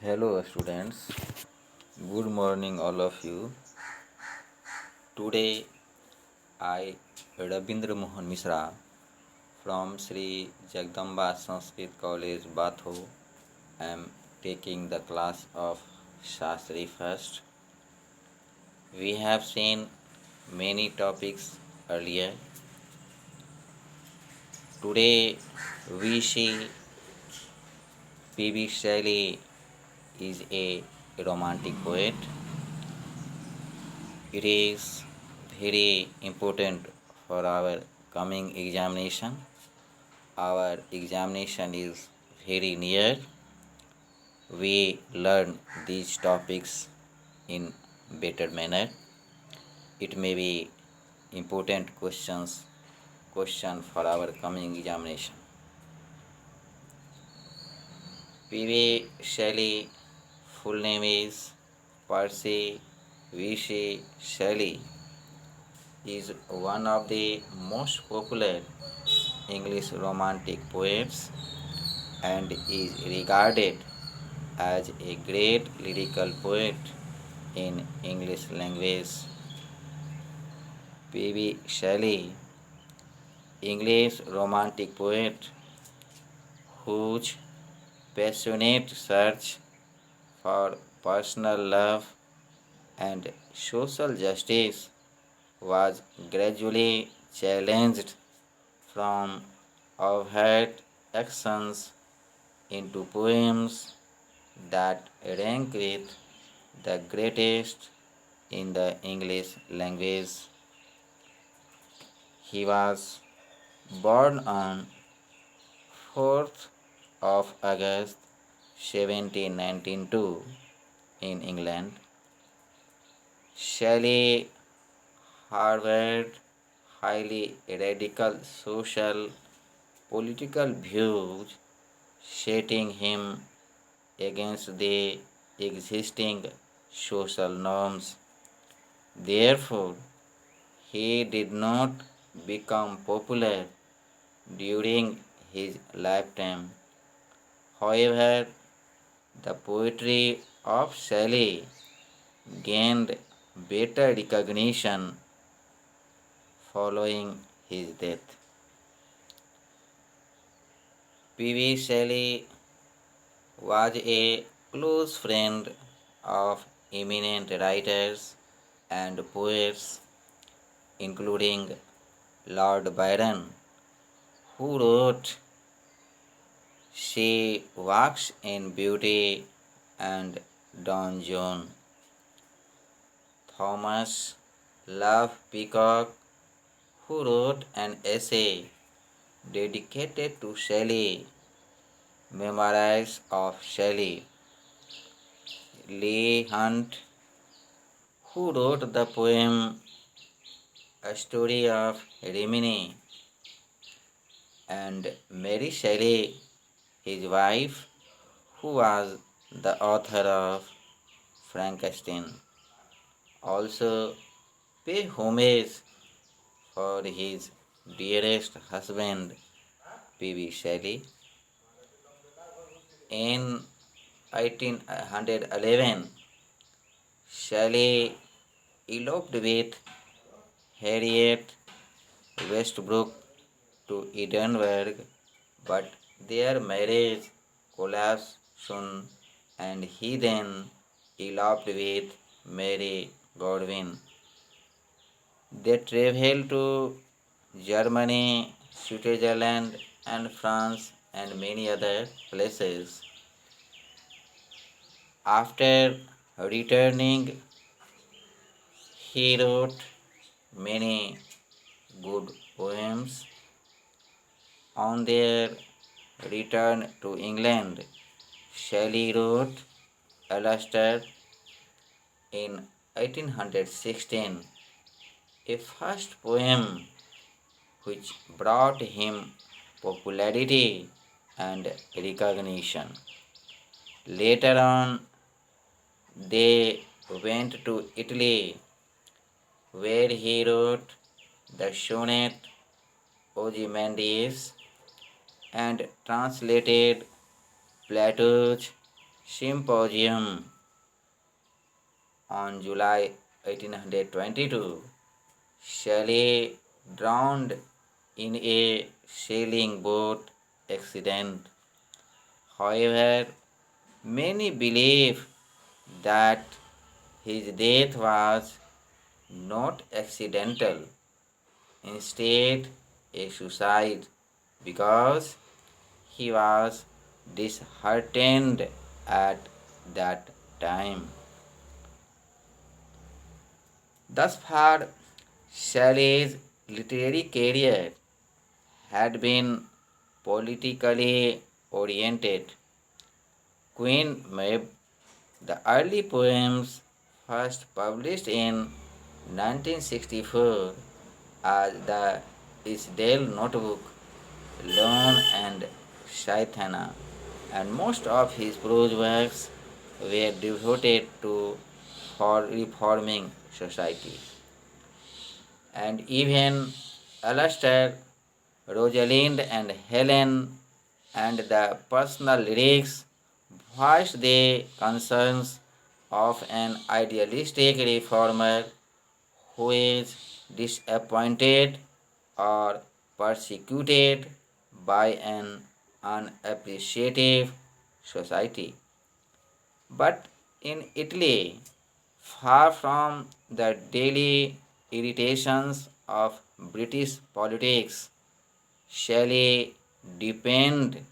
Hello students, good morning all of you. Today I Rabindra Mohan Misra from Sri Jagdamba Sanskrit College Batho am taking the class of Shastri first. We have seen many topics earlier. Today we see P.B. Shelley is a romantic poet. It is very important for our coming examination. Our examination is very near. We learn these topics in better manner. It may be important question for our coming examination. P.V. Shelley full name is Percy V.C. Shelley is one of the most popular English Romantic poets and is regarded as a great lyrical poet in English language. P.B. Shelley, English Romantic poet whose passionate search for personal love and social justice was gradually challenged from overt actions into poems that rank with the greatest in the English language. He was born on 4th of August 1792 in England. Shelley harbored highly radical social political views, setting him against the existing social norms. Therefore, he did not become popular during his lifetime. However, the poetry of Shelley gained better recognition following his death. P.V. Shelley was a close friend of eminent writers and poets, including Lord Byron, who wrote She Walks in Beauty and Don John. Thomas Love Peacock, who wrote an essay dedicated to Shelley, Memoirs of Shelley. Leigh Hunt, who wrote the poem A Story of Rimini, and Mary Shelley, his wife, who was the author of Frankenstein, also pay homage for his dearest husband, P.B. Shelley. In 1811, Shelley eloped with Harriet Westbrook to Edinburgh, but their marriage collapsed soon and he then eloped with Mary Godwin. They traveled to Germany, Switzerland, and France, and many other places. After returning, he wrote many good poems. On their return to England, Shelley wrote Alastor in 1816, a first poem which brought him popularity and recognition. Later on, they went to Italy, where he wrote the sonnet Ozymandias and translated Plato's Symposium on July 1822. Shelley drowned in a sailing boat accident. However, many believe that his death was not accidental, instead, a suicide, because he was disheartened at that time. Thus far, Shelley's literary career had been politically oriented. Queen Maeve, the early poems first published in 1964 as the Isdale Notebook, Lone and Shaitana, and most of his prose works were devoted to for reforming society. And even Alastair, Rosalind, and Helen, and the personal lyrics voiced the concerns of an idealistic reformer who is disappointed or persecuted by an unappreciative society. But in Italy, far from the daily irritations of British politics, Shelley deepened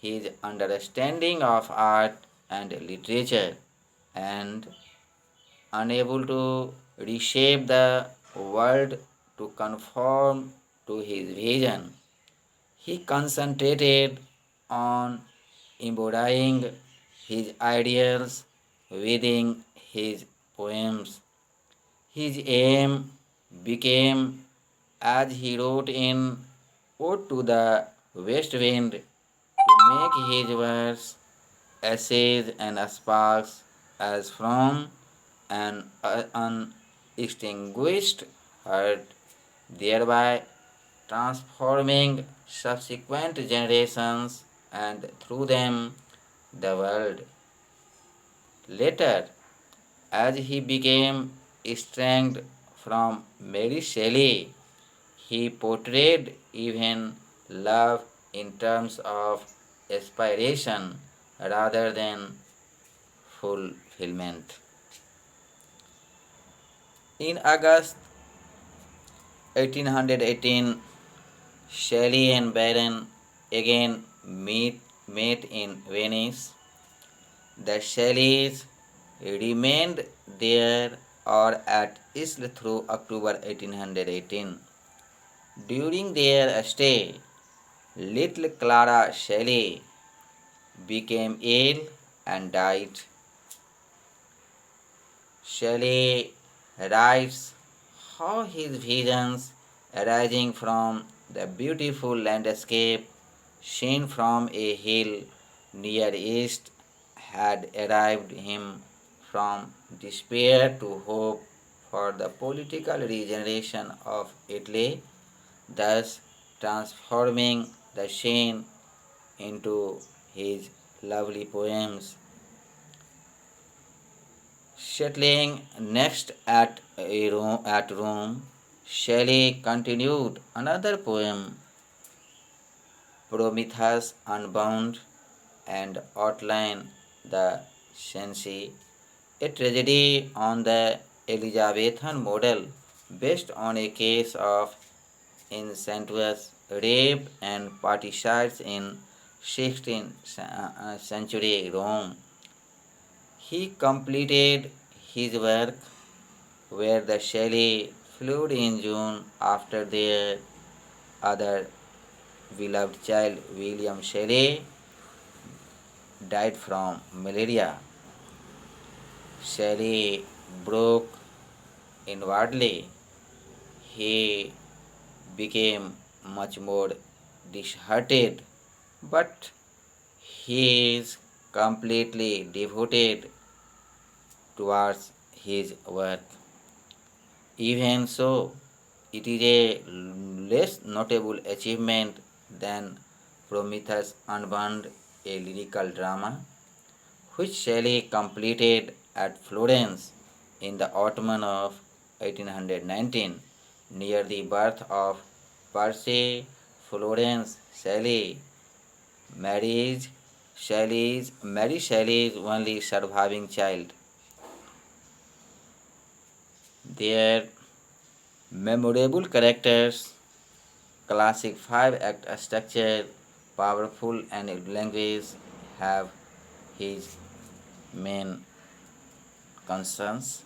his understanding of art and literature, and unable to reshape the world to conform to his vision, he concentrated on embodying his ideals within his poems. His aim became, as he wrote in Ode to the West Wind, to make his verse, essays, and sparks as from an unextinguished heart, thereby transforming subsequent generations and through them the world. Later, as he became estranged from Mary Shelley, he portrayed even love in terms of aspiration rather than fulfillment. In August 1818, Shelley and Byron again met in Venice. The Shelleys remained there or at Isle through October 1818. During their stay, little Clara Shelley became ill and died. Shelley writes how his visions arising from the beautiful landscape seen from a hill near east had arrived him from despair to hope for the political regeneration of Italy, thus transforming the scene into his lovely poems. Settling next at Rome, Shelley continued another poem, Prometheus Unbound, and outlined the Cenci, a tragedy on the Elizabethan model based on a case of incestuous rape and parricides in 16th century Rome. He completed his work where the Shelley fled in June after their other beloved child, William Shelley, died from malaria. Shelley broke inwardly. He became much more disheartened, but he is completely devoted towards his work. Even so, it is a less notable achievement than Prometheus Unbound, a lyrical drama, which Shelley completed at Florence in the autumn of 1819, near the birth of Percy Florence Shelley. Marriage Mary Shelley's only surviving child. Their memorable characters, classic five-act structure, powerful and language have his main concerns.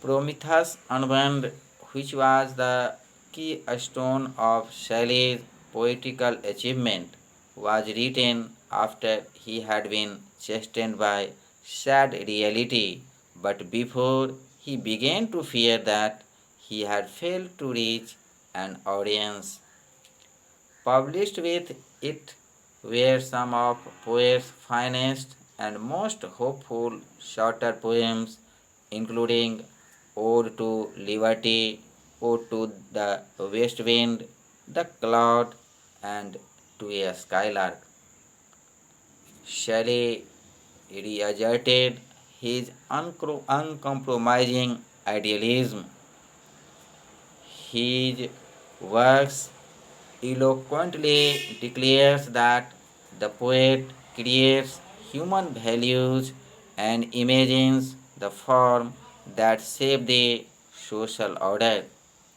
Prometheus Unbound, which was the keystone of Shelley's poetical achievement, was written after he had been chastened by sad reality, but before he began to fear that he had failed to reach an audience. Published with it were some of poet's finest and most hopeful shorter poems, including Ode to Liberty, Ode to the West Wind, The Cloud, and To a Skylark. Shelley reasserted his uncompromising idealism. His works eloquently declares that the poet creates human values and imagines the form that shape the social order.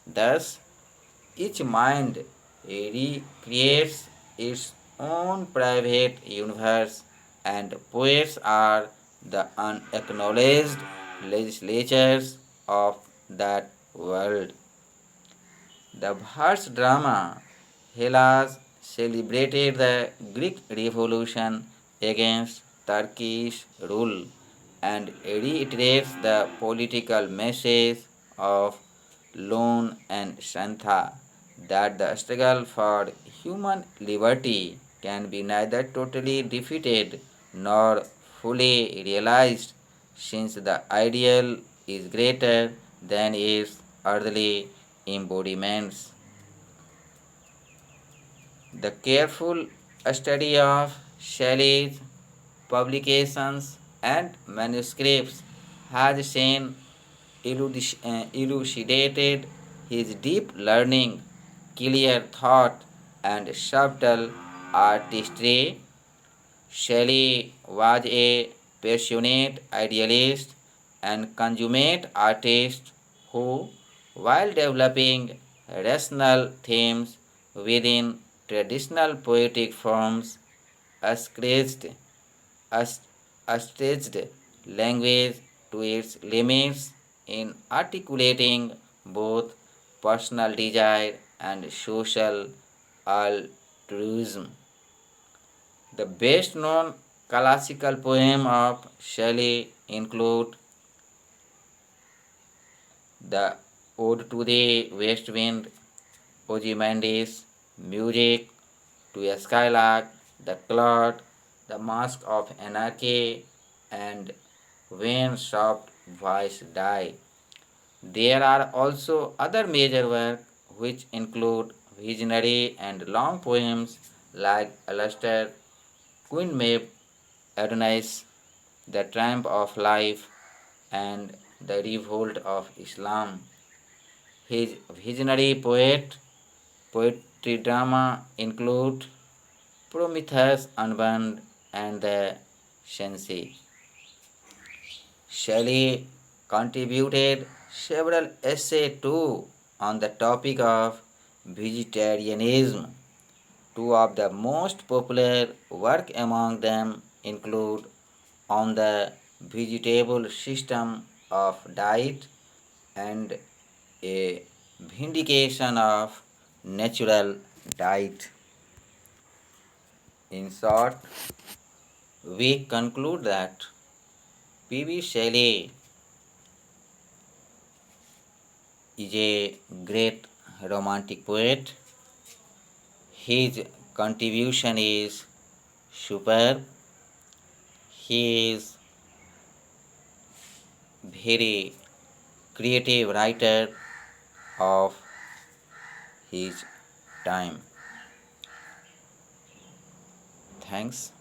Thus, each mind recreates its own private universe, and poets are the unacknowledged legislatures of that world. The verse drama Hellas celebrated the Greek Revolution against Turkish rule and reiterates the political message of Lone and Shantha that the struggle for human liberty can be neither totally defeated nor fully realized, since the ideal is greater than its earthly embodiments. The careful study of Shelley's publications and manuscripts has seen elucidated his deep learning, clear thought, and subtle artistry. Shelley was a passionate idealist and consummate artist who, while developing rational themes within traditional poetic forms, ascribed stretched language to its limits in articulating both personal desire and social altruism. The best known classical poem of Shelley include the Ode to the West Wind, Ozymandias, Music to a Skylark, The Cloud, The Mask of Anarchy, and When Soft Voice Die. There are also other major works which include visionary and long poems like Aleister Queen Maeve, Adonis, The Triumph of Life, and The Revolt of Islam. His visionary poetry drama include Prometheus Unbound and The Shensi. Shelley contributed several essays too on the topic of vegetarianism. Two of the most popular work among them include On the Vegetable System of Diet and A Vindication of Natural Diet. In short, we conclude that P.B. Shelley is a great romantic poet. His contribution is superb. He is very creative writer of his time. Thanks.